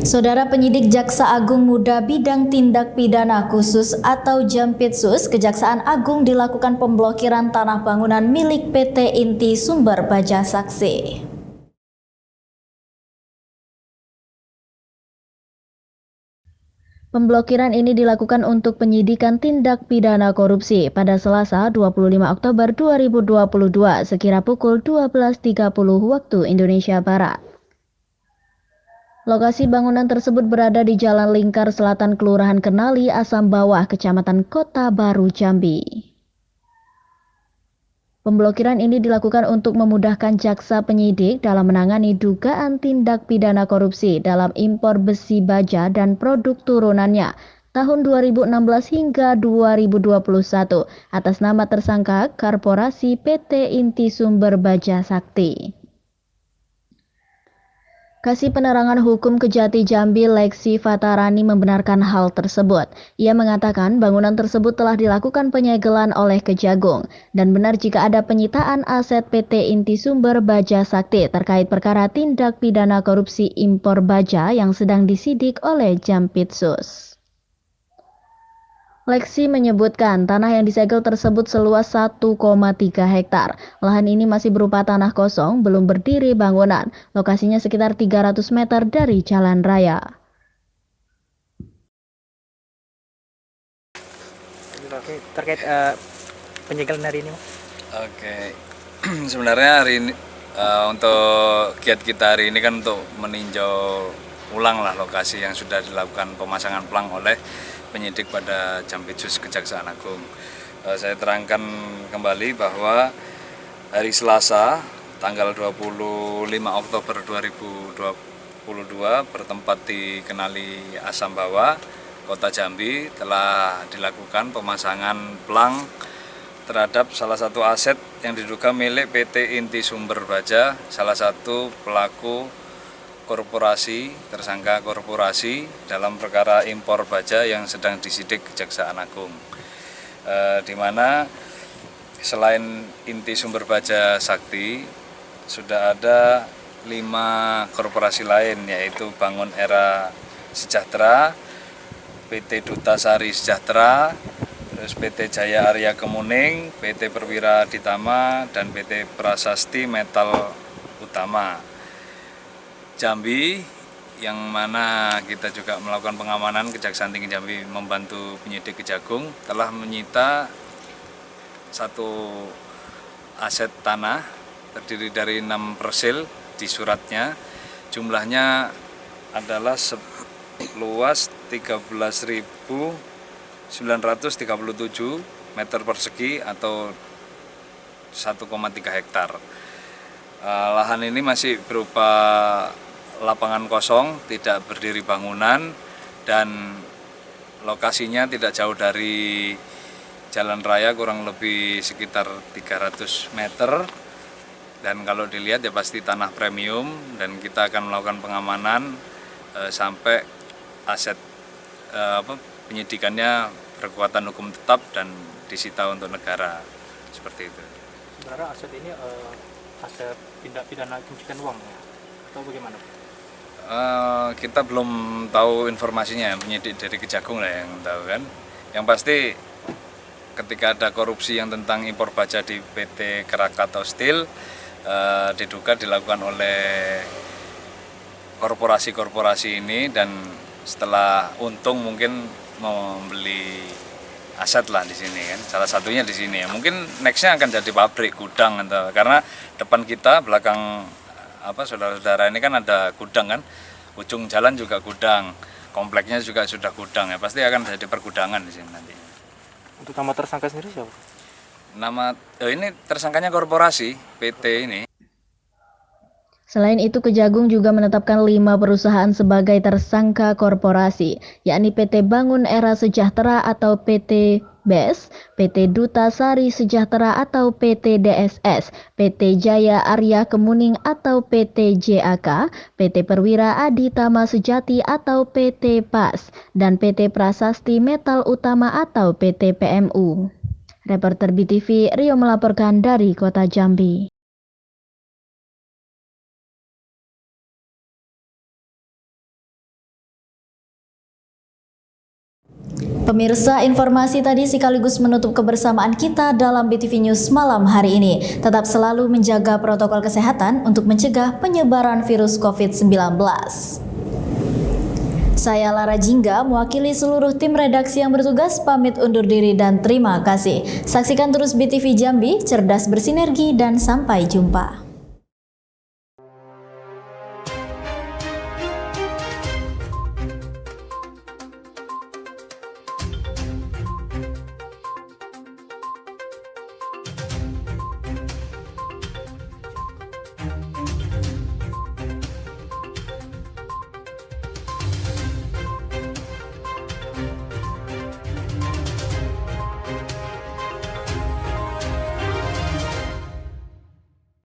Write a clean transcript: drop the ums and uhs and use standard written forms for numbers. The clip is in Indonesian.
Saudara penyidik Jaksa Agung Muda Bidang Tindak Pidana Khusus atau Jampitsus, Kejaksaan Agung dilakukan pemblokiran tanah bangunan milik PT Inti Sumber Baja Saksi. Pemblokiran ini dilakukan untuk penyidikan tindak pidana korupsi pada Selasa 25 Oktober 2022 sekira pukul 12.30 waktu Indonesia Barat. Lokasi bangunan tersebut berada di Jalan Lingkar Selatan, Kelurahan Kenali, Asam Bawah, Kecamatan Kota Baru, Jambi. Pemblokiran ini dilakukan untuk memudahkan jaksa penyidik dalam menangani dugaan tindak pidana korupsi dalam impor besi baja dan produk turunannya tahun 2016 hingga 2021 atas nama tersangka Korporasi PT Inti Sumber Baja Sakti. Kasih Penerangan Hukum Kejati Jambi Leksi Fatarani membenarkan hal tersebut. Ia mengatakan bangunan tersebut telah dilakukan penyegelan oleh Kejagung dan benar jika ada penyitaan aset PT Inti Sumber Baja Sakti terkait perkara tindak pidana korupsi impor baja yang sedang disidik oleh Jampitsus. Leksi menyebutkan tanah yang disegel tersebut seluas 1,3 hektar. Lahan ini masih berupa tanah kosong, belum berdiri bangunan. Lokasinya sekitar 300 meter dari jalan raya. Oke, terkait penyegelan hari ini, Oke, sebenarnya hari ini untuk giat kita hari ini kan untuk meninjau ulang lah lokasi yang sudah dilakukan pemasangan pelang oleh penyidik pada Jampitsus Kejaksaan Agung. Saya terangkan kembali bahwa hari Selasa tanggal 25 Oktober 2022 bertempat di Kenali Asam Bawah, Kota Jambi telah dilakukan pemasangan pelang terhadap salah satu aset yang diduga milik PT Inti Sumber Baja, salah satu pelaku korporasi, tersangka korporasi dalam perkara impor baja yang sedang disidik Kejaksaan Agung. Di mana selain Inti Sumber Baja Sakti, sudah ada 5 korporasi lain, yaitu Bangun Era Sejahtera, PT Duta Sari Sejahtera, terus PT Jaya Arya Kemuning, PT Perwira Ditama, dan PT Prasasti Metal Utama Jambi, yang mana kita juga melakukan pengamanan. Kejaksaan Tinggi Jambi membantu penyidik Kejagung telah menyita satu aset tanah terdiri dari 6 parcel di suratnya. Jumlahnya adalah seluas 13.937 meter persegi atau 1,3 hektar. Lahan ini masih berupa lapangan kosong, tidak berdiri bangunan, dan lokasinya tidak jauh dari jalan raya, kurang lebih sekitar 300 meter. Dan kalau dilihat ya pasti tanah premium, dan kita akan melakukan pengamanan sampai aset penyidikannya berkekuatan hukum tetap dan disita untuk negara, seperti itu. sebenarnya aset ini aset tindak pidana pencucian uang ya? Atau bagaimana? Kita belum tahu informasinya, penyidik dari Kejagung lah yang tahu kan. Yang pasti ketika ada korupsi yang tentang impor baja di PT Krakatau Steel, diduga dilakukan oleh korporasi-korporasi ini, dan setelah untung mungkin membeli aset lah di sini kan. Salah satunya di sini ya. Mungkin nextnya akan jadi pabrik, gudang, atau karena depan kita, belakang saudara-saudara ini kan ada gudang kan, ujung jalan juga gudang, kompleknya juga sudah gudang ya, pasti akan jadi pergudangan di sini nanti. Untuk nama tersangka sendiri siapa? Ini tersangkanya korporasi PT ini. Selain itu, Kejagung juga menetapkan 5 perusahaan sebagai tersangka korporasi, yakni PT Bangun Era Sejahtera atau PT BES, PT Duta Sari Sejahtera atau PT DSS, PT Jaya Arya Kemuning atau PT JAK, PT Perwira Aditama Sejati atau PT PAS, dan PT Prasasti Metal Utama atau PT PMU. Reporter BTV Rio melaporkan dari Kota Jambi. Pemirsa, informasi tadi sekaligus menutup kebersamaan kita dalam BTV News malam hari ini. Tetap selalu menjaga protokol kesehatan untuk mencegah penyebaran virus COVID-19. Saya Lara Jingga, mewakili seluruh tim redaksi yang bertugas, pamit undur diri dan terima kasih. Saksikan terus BTV Jambi, cerdas bersinergi dan sampai jumpa.